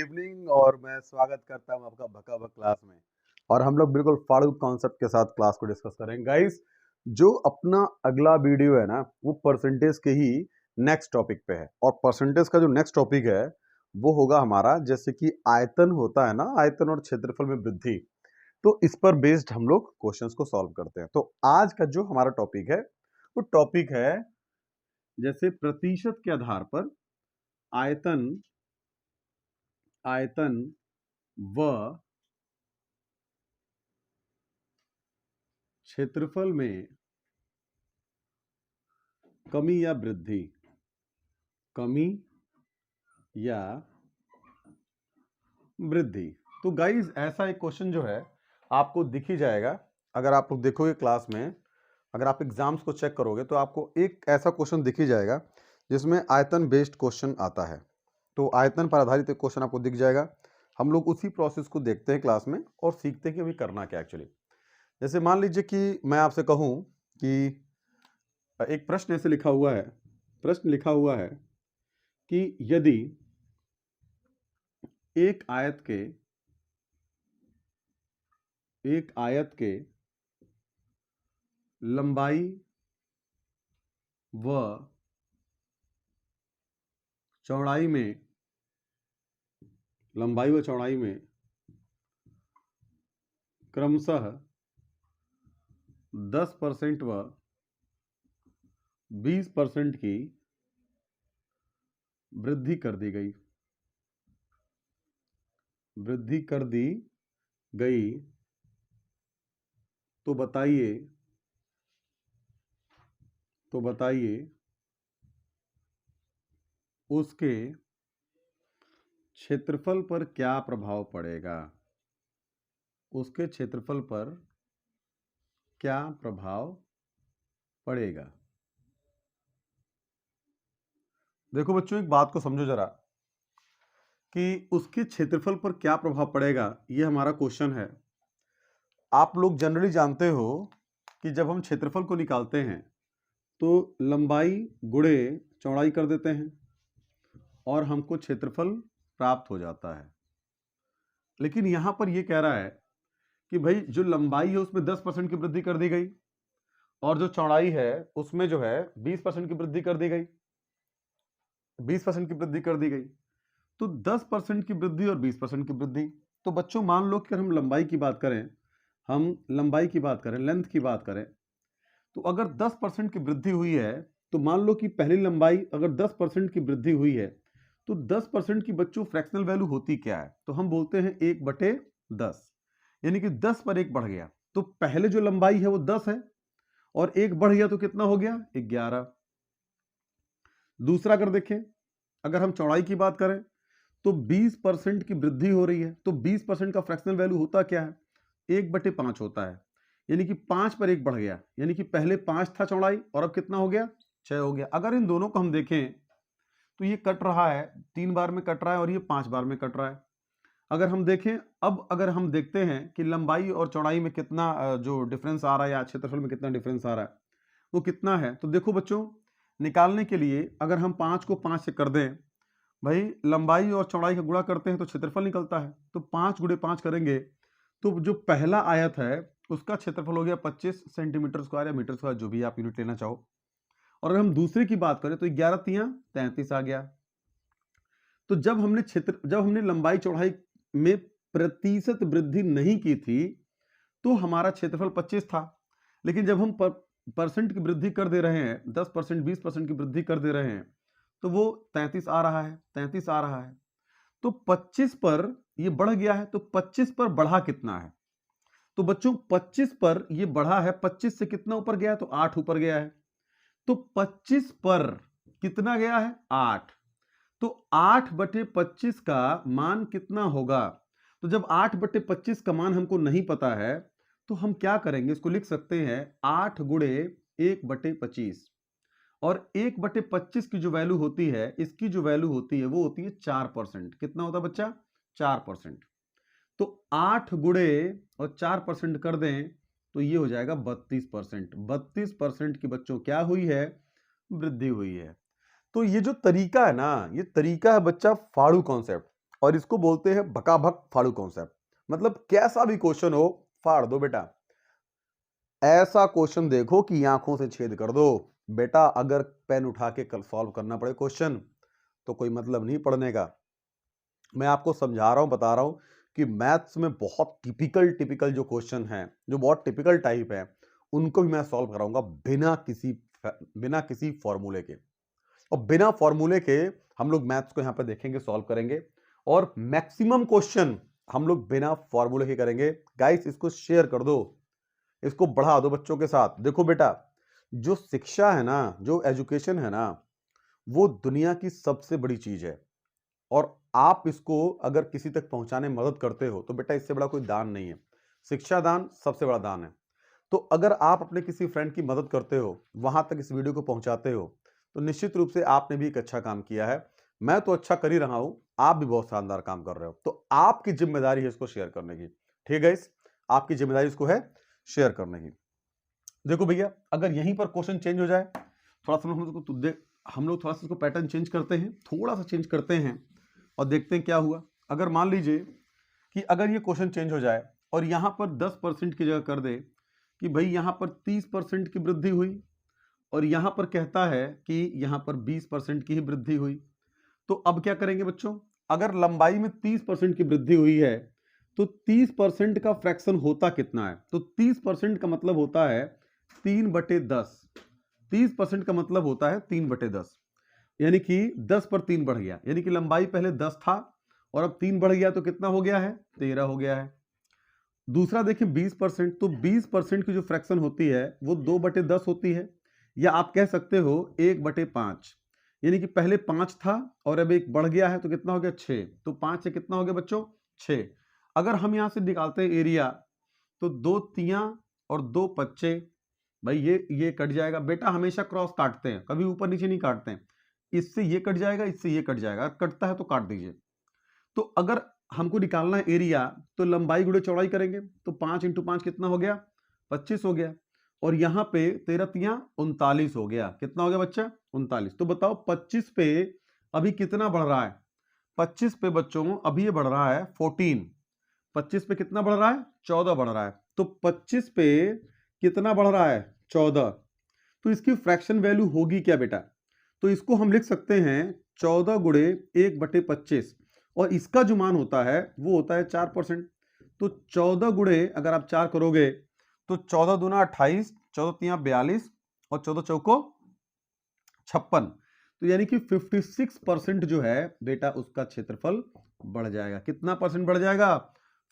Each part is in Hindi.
इवनिंग और मैं स्वागत करता हूं आपका भका भक क्लास में। और हम लोग बिल्कुल फाड़ू कॉन्सेप्ट के साथ क्लास को डिस्कस करेंगे गाइस। जो अपना अगला वीडियो है ना वो परसेंटेज के ही नेक्स्ट टॉपिक पे है, और परसेंटेज का जो नेक्स्ट टॉपिक है वो होगा हमारा, जैसे कि आयतन होता है ना, आयतन और क्षेत्रफल में वृद्धि। तो इस पर बेस्ड हम लोग क्वेश्चंस को सॉल्व करते हैं। तो आज का जो हमारा टॉपिक है वो टॉपिक है जैसे प्रतिशत के आधार पर आयतन आयतन व क्षेत्रफल में कमी या वृद्धि, कमी या वृद्धि। तो गाइस ऐसा एक क्वेश्चन जो है आपको दिख ही जाएगा। अगर आप लोग देखोगे क्लास में, अगर आप एग्जाम्स को चेक करोगे तो आपको एक ऐसा क्वेश्चन दिख ही जाएगा जिसमें आयतन बेस्ड क्वेश्चन आता है। तो आयतन पर आधारित एक क्वेश्चन आपको दिख जाएगा। हम लोग उसी प्रोसेस को देखते हैं क्लास में और सीखते हैं कि अभी करना क्या एक्चुअली। जैसे मान लीजिए कि मैं आपसे कहूं कि एक प्रश्न ऐसे लिखा हुआ है, प्रश्न लिखा हुआ है कि यदि एक आयत के लंबाई व चौड़ाई में क्रमशः 10% व 20% की वृद्धि कर दी गई तो बताइए उसके क्षेत्रफल पर क्या प्रभाव पड़ेगा। उसके क्षेत्रफल पर क्या प्रभाव पड़ेगा। देखो बच्चों, एक बात को समझो जरा कि उसके क्षेत्रफल पर क्या प्रभाव पड़ेगा, ये हमारा क्वेश्चन है। आप लोग जनरली जानते हो कि जब हम क्षेत्रफल को निकालते हैं तो लंबाई गुणे चौड़ाई कर देते हैं और हमको क्षेत्रफल प्राप्त हो जाता है। लेकिन यहां पर यह कह रहा है कि भाई जो लंबाई है उसमें 10% की वृद्धि कर दी गई और जो चौड़ाई है उसमें जो है 20% की वृद्धि कर दी गई। 20% की वृद्धि कर दी गई तो 10% की वृद्धि और 20% की वृद्धि। तो बच्चों मान लो कि हम लंबाई की बात करें, लेंथ की बात करें, तो अगर 10% की वृद्धि हुई है तो मान लो कि पहली लंबाई अगर 10% की वृद्धि हुई है तो 10% की बच्चों फ्रैक्शनल वैल्यू होती क्या है, तो हम बोलते हैं 1/10, यानी कि 10 पर 1 बढ़ गया। तो पहले जो लंबाई है वो 10 है और 1 बढ़ गया तो कितना हो गया, 11। दूसरा अगर देखें, अगर हम चौड़ाई की बात करें तो 20% की वृद्धि हो रही है तो 20% का फ्रैक्शनल वैल्यू होता क्या है, 1/5 होता है, यानी कि 5 पर 1 बढ़ गया, यानी कि पहले 5 था चौड़ाई और अब कितना हो गया, 6 हो गया। अगर इन दोनों को हम देखें तो ये कट रहा है, 3 बार में कट रहा है और ये 5 बार में कट रहा है। अगर हम देखें, अब अगर हम देखते हैं कि लंबाई और चौड़ाई में कितना जो डिफरेंस आ रहा है या क्षेत्रफल में कितना डिफरेंस आ रहा है वो कितना है, तो देखो बच्चों निकालने के लिए अगर हम 5 को 5 से कर दें, भाई लंबाई और चौड़ाई का गुणा करते हैं तो क्षेत्रफल निकलता है, तो 5 × 5 करेंगे तो जो पहला आयत है उसका क्षेत्रफल हो गया 25 सेंटीमीटर स्क्वायर या मीटर स्क्वायर, जो भी आप यूनिट लेना चाहो। और अगर हम दूसरे की बात करें तो 11 तियां 33 आ गया। तो जब हमने लंबाई चौड़ाई में प्रतिशत वृद्धि नहीं की थी तो हमारा क्षेत्रफल 25 था, लेकिन जब हम परसेंट की वृद्धि कर दे रहे हैं, 10% 20% की वृद्धि कर दे रहे हैं तो वो 33 आ रहा है। तो 25 पर ये बढ़ गया है, तो 25 पर बढ़ा कितना है, तो बच्चों 25 पर ये बढ़ा है, 25 से कितना ऊपर गया है, तो 8 ऊपर गया है। तो 25 पर कितना गया है, 8। तो 8/25 का मान कितना होगा, तो जब 8/25 का मान हमको नहीं पता है तो हम क्या करेंगे, इसको लिख सकते हैं 8 × 1/25, और 1/25 की जो वैल्यू होती है, इसकी जो वैल्यू होती है वो होती है 4%। कितना होता है बच्चा, 4%। तो 8 गुणे और 4% कर दें तो ये हो जाएगा 32%। 32% की बच्चों क्या हुई है, वृद्धि हुई है। तो ये जो तरीका है ना, ये तरीका है बच्चा फाड़ू कॉन्सेप्ट। और इसको बोलते हैं भकाभक फाड़ू कॉन्सेप्ट। मतलब कैसा भी क्वेश्चन हो फाड़ दो बेटा, ऐसा क्वेश्चन देखो कि आंखों से छेद कर दो बेटा। अगर पेन उठा के कल सॉल्व करना पड़े क्वेश्चन तो कोई मतलब नहीं पढ़ने का। मैं आपको समझा रहा हूं, बता रहा हूं कि मैथ्स में बहुत टिपिकल जो क्वेश्चन हैं, जो बहुत टिपिकल टाइप है, उनको भी मैं सॉल्व कराऊंगा बिना किसी फॉर्मूले के। और बिना फॉर्मूले के हम लोग मैथ्स को यहां पर देखेंगे, सॉल्व करेंगे। और मैक्सिमम क्वेश्चन हम लोग बिना फॉर्मूले के करेंगे। गाइस इसको शेयर कर दो, इसको बढ़ा दो बच्चों के साथ। देखो बेटा, जो शिक्षा है ना, जो एजुकेशन है ना, वो दुनिया की सबसे बड़ी चीज है। और आप इसको अगर किसी तक पहुंचाने में मदद करते हो तो बेटा इससे बड़ा कोई दान नहीं है। शिक्षा दान सबसे बड़ा दान है। तो अगर आप अपने किसी फ्रेंड की मदद करते हो, वहां तक इस वीडियो को पहुंचाते हो, तो निश्चित रूप से आपने भी एक अच्छा काम किया है। मैं तो अच्छा कर ही रहा हूं, आप भी बहुत शानदार काम कर रहे हो। तो आपकी जिम्मेदारी है इसको शेयर करने की। ठीक है, आपकी जिम्मेदारी इसको है शेयर करने की। देखो भैया, अगर यहीं पर क्वेश्चन चेंज हो जाए, थोड़ा सा हम लोग थोड़ा सा इसको पैटर्न चेंज करते हैं, थोड़ा सा चेंज करते हैं और देखते हैं क्या हुआ। अगर मान लीजिए कि अगर ये क्वेश्चन चेंज हो जाए और यहां पर 10% की जगह कर दे कि भाई यहां पर 30% की वृद्धि हुई, और यहां पर कहता है कि यहां पर 20% की ही वृद्धि हुई, तो अब क्या करेंगे बच्चों? अगर लंबाई में 30% की वृद्धि हुई है तो 30% का फ्रैक्शन होता कितना है? तो 30% का मतलब होता है 3/10। 30% का मतलब होता है 3/10, यानी कि 10 पर 3 बढ़ गया, यानी कि लंबाई पहले 10 था और अब 3 बढ़ गया, तो कितना हो गया है? 13 हो गया है। दूसरा देखिए 20%, तो 20% की जो फ्रैक्शन होती है वो 2/10 होती है, या आप कह सकते हो 1/5, यानी कि पहले 5 था और अब 1 बढ़ गया है, तो कितना हो गया? 6। तो 5 से कितना हो गया बच्चों? 6। अगर हम यहां से निकालते हैं एरिया, तो 2 तियां और 2 पच्चे, भाई ये कट जाएगा। बेटा हमेशा क्रॉस काटते हैं, कभी ऊपर नीचे नहीं काटते हैं। इससे ये कट जाएगा, इससे ये कट जाएगा, कटता है तो काट दीजिए। तो अगर हमको निकालना है एरिया, तो लंबाई गुणे चौड़ाई करेंगे, तो 5 × 5 कितना हो गया? 25 हो गया। और यहां पे 13 तियां 39 हो गया। कितना हो गया बच्चा? 39। तो बताओ 25 पे अभी कितना बढ़ रहा है? 25 पे बच्चों अभी ये बढ़ रहा है 14। 25 पे कितना बढ़ रहा है? 14 बढ़ रहा है। तो 25 पे कितना बढ़ रहा है? 14। तो इसकी फ्रैक्शन वैल्यू होगी क्या बेटा? तो इसको हम लिख सकते हैं 14 गुणे 1/25, और इसका जो मान होता है वो होता है 4%। तो 14 गुणे अगर आप 4 करोगे तो 14 दूना 28, 14 तियां 42 और 14 चौको 56। तो यानी कि 56% जो है बेटा उसका क्षेत्रफल बढ़ जाएगा। कितना परसेंट बढ़ जाएगा?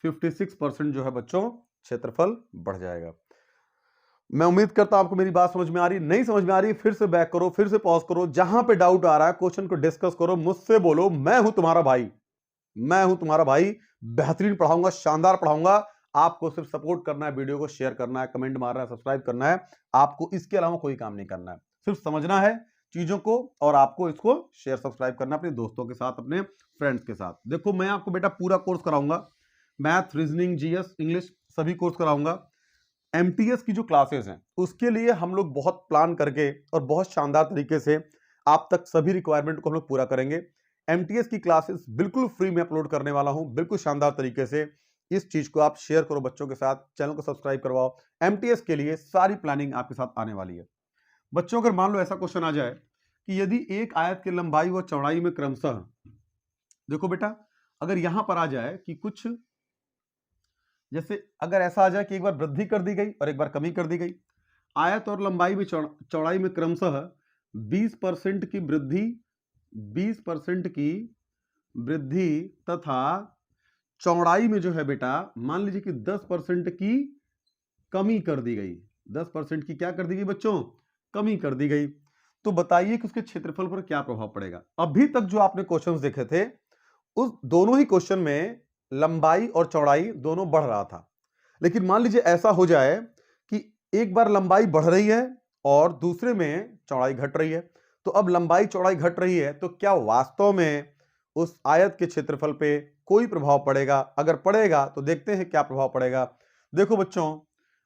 56% जो है बच्चों क्षेत्रफल बढ़ जाएगा। मैं उम्मीद करता हूं आपको मेरी बात समझ में आ रही। नहीं समझ में आ रही फिर से बैक करो, फिर से पॉज करो, जहां पे डाउट आ रहा है क्वेश्चन को डिस्कस करो, मुझसे बोलो। मैं हूं तुम्हारा भाई, मैं हूं तुम्हारा भाई। बेहतरीन पढ़ाऊंगा, शानदार पढ़ाऊंगा। आपको सिर्फ सपोर्ट करना है, वीडियो को शेयर करना है, कमेंट मारना है, सब्सक्राइब करना है। आपको इसके अलावा कोई काम नहीं करना है, सिर्फ समझना है चीजों को, और आपको इसको शेयर सब्सक्राइब करना अपने दोस्तों के साथ, अपने फ्रेंड्स के साथ। देखो मैं आपको बेटा पूरा कोर्स कराऊंगा, मैथ, रीजनिंग, जीएस, इंग्लिश सभी कोर्स कराऊंगा। एमटीएस की जो क्लासेस हैं उसके लिए हम लोग बहुत प्लान करके और बहुत शानदार तरीके से आप तक सभी रिक्वायरमेंट को हम लोग पूरा करेंगे। एमटीएस की क्लासेस बिल्कुल फ्री में अपलोड करने वाला हूं, बिल्कुल शानदार तरीके से। इस चीज को आप शेयर करो बच्चों के साथ, चैनल को सब्सक्राइब करवाओ। एमटीएस के लिए सारी प्लानिंग आपके साथ आने वाली है। बच्चों अगर मान लो ऐसा क्वेश्चन आ जाए कि यदि एक आयत की लंबाई व चौड़ाई में क्रमशः, देखो बेटा अगर यहां पर आ जाए कि कुछ, जैसे अगर ऐसा आ जाए कि एक बार वृद्धि कर दी गई और एक बार कमी कर दी गई, आयत और लंबाई में चौड़ाई में क्रमशः 20% की वृद्धि, 20% की वृद्धि तथा चौड़ाई में जो है बेटा मान लीजिए कि 10% की कमी कर दी गई। 10% की क्या कर दी गई बच्चों? कमी कर दी गई। तो बताइए कि उसके क्षेत्रफल पर क्या प्रभाव पड़ेगा। अभी तक जो आपने क्वेश्चंस देखे थे उस दोनों ही क्वेश्चन में लंबाई और चौड़ाई दोनों बढ़ रहा था, लेकिन मान लीजिए ऐसा हो जाए कि एक बार लंबाई बढ़ रही है और दूसरे में चौड़ाई घट रही है। तो अब लंबाई चौड़ाई घट रही है तो क्या वास्तव में उस आयत के क्षेत्रफल पे कोई प्रभाव पड़ेगा? अगर पड़ेगा तो देखते हैं क्या प्रभाव पड़ेगा। देखो बच्चों,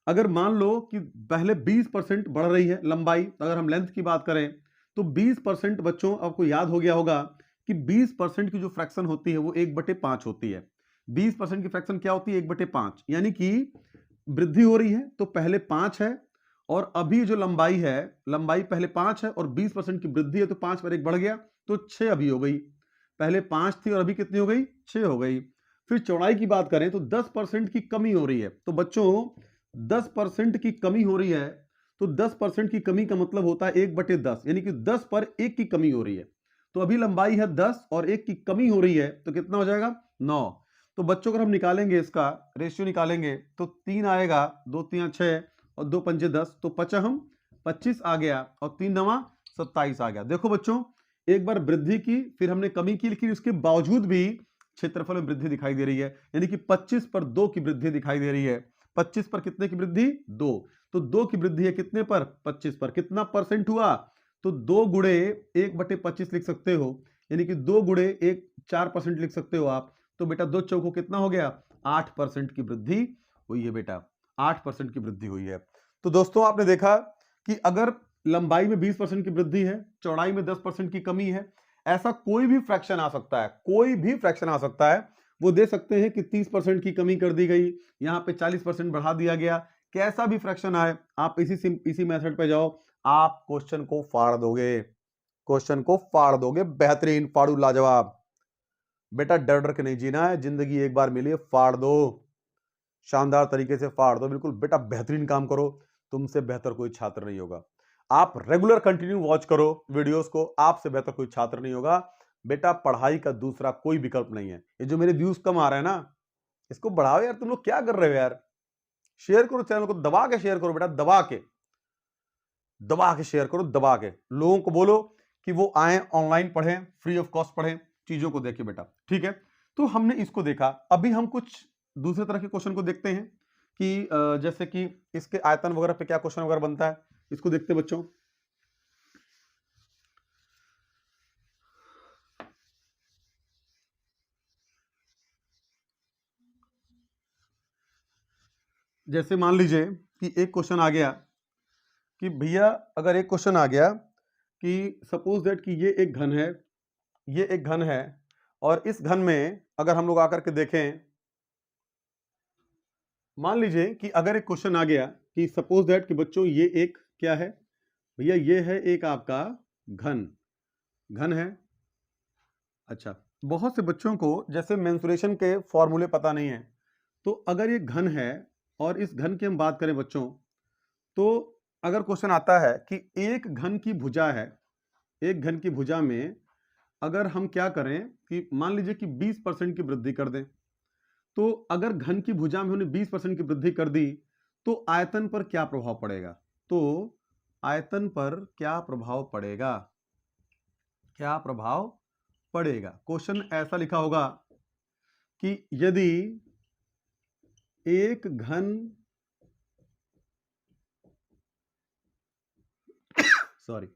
अगर मान लो कि पहले 20% बढ़ रही है लंबाई, अगर हम लेंथ की बात करें तो 20% बच्चों आपको याद हो गया होगा कि 20% की जो फ्रैक्शन होती है वो 1/5 होती है। 20% की फ्रैक्शन क्या होती है? 1/5, यानी कि वृद्धि हो रही है तो पहले 5 है, और अभी जो लंबाई है, लंबाई पहले 5 है और 20% की वृद्धि है तो 5 पर 1 बढ़ गया तो 6 अभी हो गई। पहले 5 थी और अभी कितनी हो गई? 6 हो गई। फिर चौड़ाई की बात करें तो 10% की कमी हो रही है। तो बच्चों 10% की कमी हो रही है, तो 10% की कमी का मतलब होता है 1/10, यानी कि 10 पर 1 की कमी हो रही है। तो अभी लंबाई है 10 और 1 की कमी हो रही है तो कितना हो जाएगा? 9। तो बच्चों अगर हम निकालेंगे, इसका रेशियो निकालेंगे तो 3 आएगा, 2 3 6 और 2 पंजे 10, तो 25 आ गया और 3 9 27 आ गया। देखो बच्चों, एक बार वृद्धि की, फिर हमने कमी की, लेकिन उसके बावजूद भी क्षेत्रफल में वृद्धि दिखाई दे रही है, यानी कि 25 पर 2 की वृद्धि दिखाई दे रही है। 25 पर कितने की वृद्धि? 2। तो 2 की वृद्धि है कितने पर? 25 पर। कितना परसेंट हुआ? तो 2 गुणे 1/25 लिख सकते हो, यानी कि 2 गुणे 1 4% लिख सकते हो आप। तो बेटा 2 चौको कितना हो गया? 8% की वृद्धि हुई है बेटा, 8% की वृद्धि हुई है। तो दोस्तों आपने देखा कि अगर लंबाई में 20% की वृद्धि है, चौड़ाई में 10% की कमी है, ऐसा कोई भी फ्रैक्शन आ सकता है, कोई भी फ्रैक्शन आ सकता है। वो दे सकते हैं कि 30% की कमी कर दी गई, यहां पे 40% बढ़ा दिया गया, कैसा भी फ्रैक्शन आए, आप इसी मेथड पे जाओ, आप क्वेश्चन को फाड़ दोगे, क्वेश्चन को फाड़ दोगे। बेहतरीन, फाड़ू लाजवाब। बेटा डर डर के नहीं जीना है, जिंदगी एक बार मिली है, फाड़ दो, शानदार तरीके से फाड़ दो। बिल्कुल बेटा बेहतरीन काम करो, तुमसे बेहतर कोई छात्र नहीं होगा। आप रेगुलर कंटिन्यू वॉच करो वीडियोस को, आपसे बेहतर कोई छात्र नहीं होगा। बेटा पढ़ाई का दूसरा कोई विकल्प नहीं है। ये जो मेरे व्यूज कम आ रहे हैं ना, इसको बढ़ाओ यार। तुम लोग क्या कर रहे हो यार? शेयर करो, चैनल को दबा के शेयर करो बेटा, दबा के शेयर करो, दबा के लोगों को बोलो कि वो आए, ऑनलाइन पढ़ें, फ्री ऑफ कॉस्ट पढ़ें, चीजों को देखें बेटा, ठीक है। तो हमने इसको देखा, अभी हम कुछ दूसरे तरह के क्वेश्चन को देखते हैं कि जैसे कि इसके आयतन वगैरह पे क्या क्वेश्चन वगैरह बनता है, इसको देखते हैं बच्चों। जैसे मान लीजिए कि एक क्वेश्चन आ गया कि भैया, अगर एक क्वेश्चन आ गया कि सपोज दैट कि ये एक घन है, ये एक घन है, और इस घन में अगर हम लोग आकर के देखें, मान लीजिए कि अगर एक क्वेश्चन आ गया कि सपोज दैट कि बच्चों ये एक क्या है भैया, ये है एक आपका घन, घन है। अच्छा, बहुत से बच्चों को जैसे मेंसुरेशन के फॉर्मूले पता नहीं है, तो अगर ये घन है और इस घन की हम बात करें बच्चों, तो अगर क्वेश्चन आता है कि एक घन की भुजा है, एक घन की भुजा में अगर हम क्या करें कि मान लीजिए कि 20% की वृद्धि कर दें, तो अगर घन की भुजा में हमने 20% की वृद्धि कर दी तो आयतन पर क्या प्रभाव पड़ेगा? तो आयतन पर क्या प्रभाव पड़ेगा? क्या प्रभाव पड़ेगा? क्वेश्चन ऐसा लिखा होगा कि यदि एक घन सॉरी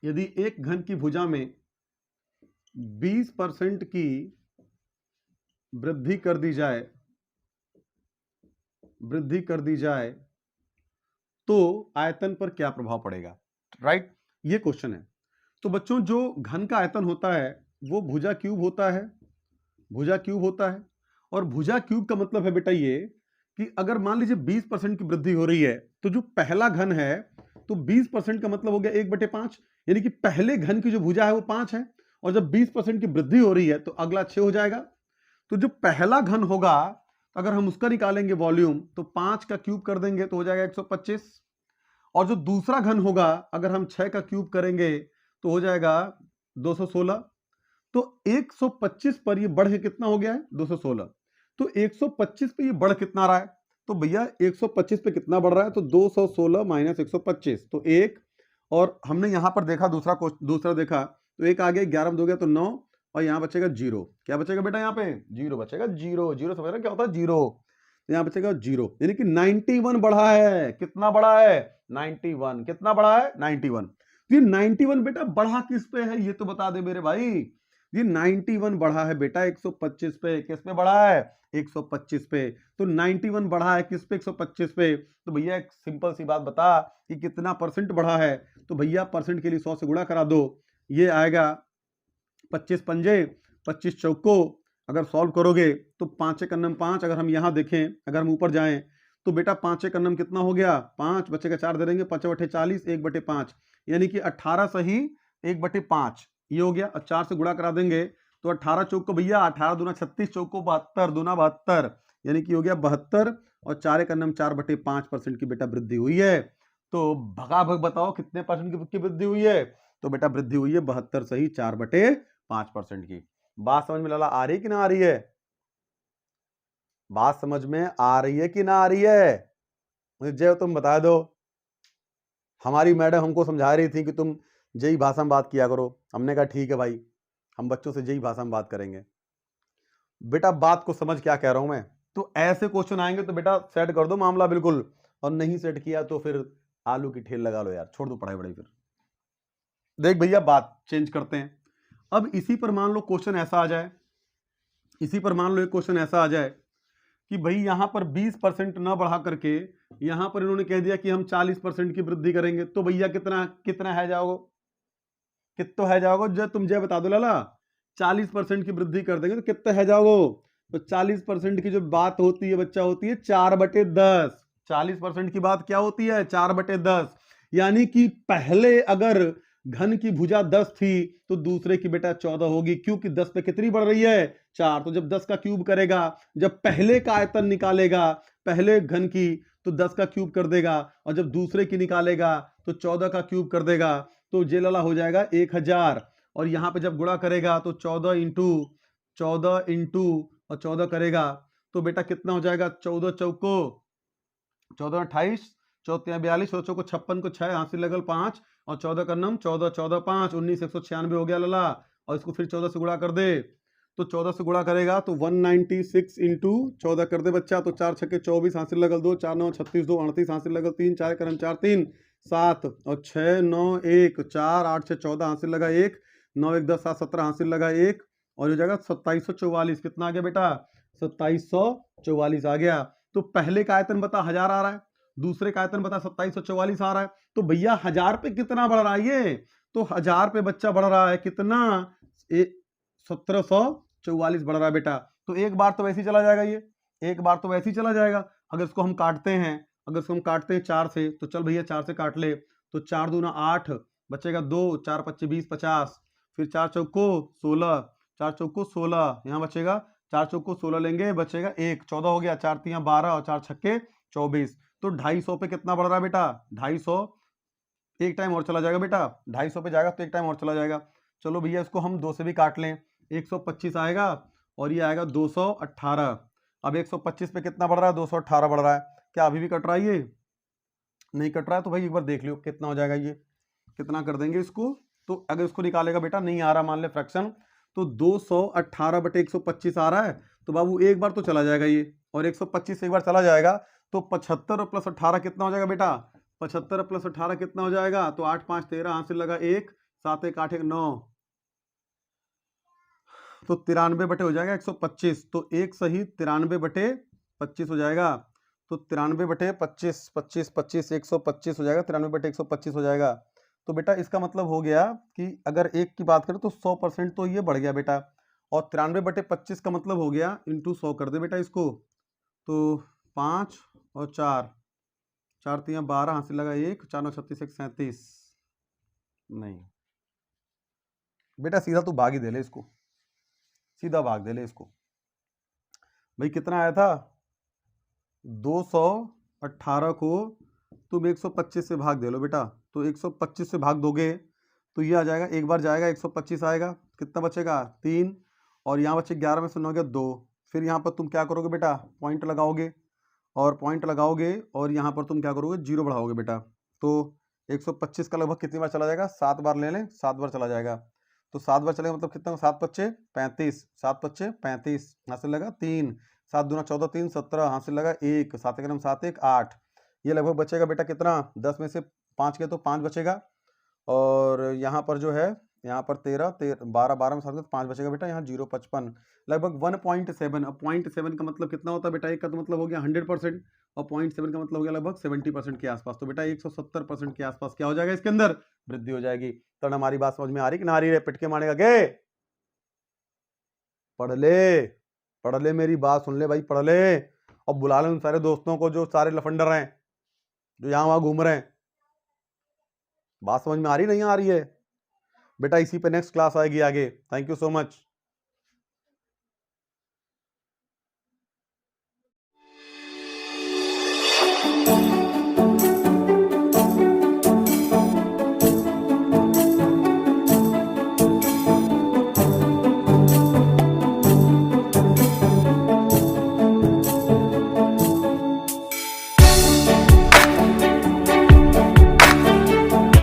यदि एक घन की भुजा में 20% की वृद्धि कर दी जाए तो आयतन पर क्या प्रभाव पड़ेगा? राइट, ये क्वेश्चन है। तो बच्चों जो घन का आयतन होता है वो भुजा क्यूब होता है, भुजा क्यूब होता है। और भुजा क्यूब का मतलब है बेटा ये कि अगर मान लीजिए 20% की वृद्धि हो रही है तो जो पहला घन है, तो 20% का मतलब हो गया 1/5, यानी कि पहले घन की जो भुजा है वो 5 है, और जब 20% की वृद्धि हो रही है तो अगला 6 हो जाएगा। तो जो पहला घन होगा, अगर हम उसका निकालेंगे वॉल्यूम, तो 5 का क्यूब कर देंगे तो हो जाएगा 125, और जो दूसरा घन होगा अगर हम 6 का क्यूब करेंगे तो हो जाएगा 216। तो 125 पर ये बढ़ के कितना हो गया है? 216। तो 125 पे ये बढ़ कितना रहा है? तो भैया 125 पे कितना बढ़ रहा है? तो 216 माइनस 125, तो 1। और हमने यहां पर देखा दूसरा देखा, तो एक आ गया, 11 में 2 गया तो 9, और यहां बचेगा 0। क्या बचेगा बेटा? यहां पे 0 बचेगा। 0 0 समझ रहे क्या होता है? 0। तो यहां बचेगा 0, यानी कि 91 बढ़ा है। कितना बढ़ा है? 91। कितना बढ़ा है? 91। ये 91 बेटा बढ़ा किस पे है ये तो बता दे मेरे भाई। ये 91 बढ़ा है बेटा 125 पे। किस पे बढ़ा है? 125 पे। तो 91 बढ़ा है किस पे? 125 पे। तो भैया एक सिंपल सी बात बता कि कितना परसेंट बढ़ा है? तो भैया परसेंट के लिए 100 से गुणा करा दो, ये आएगा 25 पंजे 25 चौको। अगर सॉल्व करोगे तो 5 एक अन्नम 5, अगर हम यहाँ देखें, अगर हम ऊपर जाएं तो बेटा 5 एक अन्नम कितना हो गया 5, बचेगा 4 दे देंगे, 5 बटे 40 1/5, यानी कि 18 सही 1/5 ये हो गया। और 4 से गुणा करा देंगे तो 18 चौक को भैया 18 दूना 36, चौक को 72 दूना 72, यानी कि हो गया 72, और 4 एक अन्नम 4/5% की बेटा वृद्धि हुई है। तो भगा भग बताओ कितने परसेंट की वृद्धि हुई है? तो बेटा वृद्धि हुई है 72 सही 4/5% की। बात समझ में लाला आ रही कि ना आ रही है? बात समझ में आ रही है कि ना आ रही है? मुझे जय तुम बता दो। हमारी मैडम हमको समझा रही थी कि तुम जेई भाषा में बात किया करो। हमने कहा ठीक है भाई, हम बच्चों से जेई भाषा में बात करेंगे। बेटा बात को समझ क्या कह रहा हूं मैं? तो ऐसे क्वेश्चन आएंगे तो बेटा सेट कर दो मामला बिल्कुल, और नहीं सेट किया तो फिर आलू की ठेल लगा लो यार, छोड़ दो पढ़ाई बड़ाई। फिर देख भैया बात चेंज करते हैं। अब इसी पर मान लो क्वेश्चन ऐसा आ जाए, इसी पर मान लो एक क्वेश्चन ऐसा आ जाए कि भाई यहां पर 20% न बढ़ा करके यहां पर इन्होंने कह दिया कि हम 40% की वृद्धि करेंगे, तो भैया कितना कितना है जाओगे, कितना है जाओगे? जब तुम जय बता दो लाला, 40% की वृद्धि कर देंगे तो कितना है जाओगे? तो 40% की जो बात होती है बच्चा होती है 4/10। 40% की बात क्या होती है? 4/10, यानी कि पहले अगर घन की भुजा 10 थी तो दूसरे की बेटा 14 होगी, क्योंकि 10 पे कितनी बढ़ रही है 4। तो जब 10 का क्यूब करेगा, जब पहले का आयतन निकालेगा पहले घन की, तो 10 का क्यूब कर देगा, और जब दूसरे की निकालेगा तो 14 का क्यूब कर देगा, तो जेलाला हो जाएगा 1000। और यहां पे जब गुणा करेगा तो 14 इंटू और 14 करेगा तो बेटा कितना हो जाएगा? 14 चौको 14 28, 14 42, 14 चौको 56 को 6 हाथ से लगल 5, और 14 का नम 14 14 5 19 196 हो गया लाला। और इसको फिर 14 से गुणा कर दे, तो 14 से गुणा करेगा तो 196 इंटू 14 कर दे बच्चा, तो 4 छक्के 24 हाथ से लगल 2, 4 9 36, 2 38 हाथ से लगल 3, 4 करम 4 3 7, और 6 9 1 4 8 6 14 हाथ से लगा 1, 9 1 10 7 17 हाथ से लगा 1, और हो जाएगा 2744। कितना आ गया बेटा? 2744 आ गया। तो पहले का आयतन बता 1000 आ रहा है, दूसरे का आयतन बता 2744 आ रहा है, तो भैया 1000 पे कितना बढ़ रहा है ये? तो 1000 पे बच्चा बढ़ रहा है कितना? 1744 बढ़ रहा है बेटा। तो एक बार तो वैसे ही चला जाएगा, ये एक बार तो वैसे ही चला जाएगा। अगर इसको हम काटते हैं, अगर इसको हम काटते हैं 4 से, तो चल भैया 4 से काट ले, तो 4 दूना 8 बचेगा 2, 4 25 20 50, फिर 4 चौको 16, 4 चौको 16, यहाँ बचेगा 4 चौको 16 लेंगे, बचेगा 1, 14 हो गया, 4 3 12 और 4 छक्के 24। तो 250 पे कितना बढ़ रहा है बेटा? 250 एक टाइम और चला जाएगा बेटा, 250 पे जाएगा तो एक टाइम और चला जाएगा। चलो भैया इसको हम 2 से भी काट लें, 125 आएगा और ये आएगा 218। अब 125 पे कितना बढ़ रहा है? 218 बढ़ रहा है। क्या अभी भी कट रहा है? ये नहीं कट रहा है तो भाई एक बार देख लियो कितना हो जाएगा, ये कितना कर देंगे इसको। तो अगर इसको निकालेगा बेटा, नहीं आ रहा मान ले फ्रैक्शन, तो 218/125 आ रहा है, तो बाबू एक बार तो चला जाएगा ये, और 125 एक बार चला जाएगा तो 75 प्लस 18 कितना हो जाएगा बेटा? 75 प्लस 18 कितना हो जाएगा? तो 8 5 13 हाथ से लगा 1, 7 1 8 1 9, तो 93 हो जाएगा 125, तो एक सही 93/25 हो जाएगा। तो 93/25 25 25 125 हो जाएगा, 93/125 हो जाएगा। तो बेटा इसका मतलब हो गया कि अगर एक की बात करें तो 100% तो ये बढ़ गया बेटा, और 93/25 का मतलब हो गया इंटू 100 कर दे बेटा इसको, तो 5 और 4 4 3 12 हाथ से लगा 1, 4 9 36 1 37, नहीं बेटा सीधा तू भाग ही दे ले इसको, सीधा भाग दे ले इसको। भाई कितना आया था? 218 को तुम 125 से भाग दे लो बेटा, तो 125 से भाग दोगे तो ये आ जाएगा, एक बार जाएगा 125 आएगा, कितना बचेगा? 3, और यहाँ बचे 11 में से 9 गया 2। फिर यहाँ पर तुम क्या करोगे बेटा? पॉइंट लगाओगे, और पॉइंट लगाओगे और यहाँ पर तुम क्या करोगे? 0 बढ़ाओगे बेटा। तो 125 का लगभग कितनी बार चला जाएगा? 7 बार ले लें, 7 बार चला जाएगा। तो 7 बार चलेगा मतलब कितना? 7 पच्चे 35, 7 पच्चे 35, यहाँ से लगा 3, 7 दूना 14 3 17, हाथ से लगा 1, 7 एक 7 1 8, ये लगभग बचेगा बेटा कितना? 10 में से 5 गए तो 5 बचेगा, और यहाँ पर जो है यहाँ पर 13 12 12 में 7 5 बचेगा बेटा, यहाँ 0.55 लगभग 1.7। अब 0.7 का मतलब कितना होता है बेटा, एक का तो मतलब हो गया 100% और 0.7 का मतलब हो गया लगभग 70% के आसपास। तो बेटा 170% के आसपास क्या हो जाएगा, इसके अंदर वृद्धि हो जाएगी। तो हमारी बात समझ में आ रही कि ना आ रही है? पिटके मारेगा के? पढ़ ले मेरी बात सुन ले भाई, पढ़ ले और बुला ले उन सारे दोस्तों को जो सारे लफंडर हैं, जो यहाँ वहां घूम रहे हैं। बात समझ में आ रही नहीं आ रही है बेटा? इसी पे नेक्स्ट क्लास आएगी आगे। Thank you so much.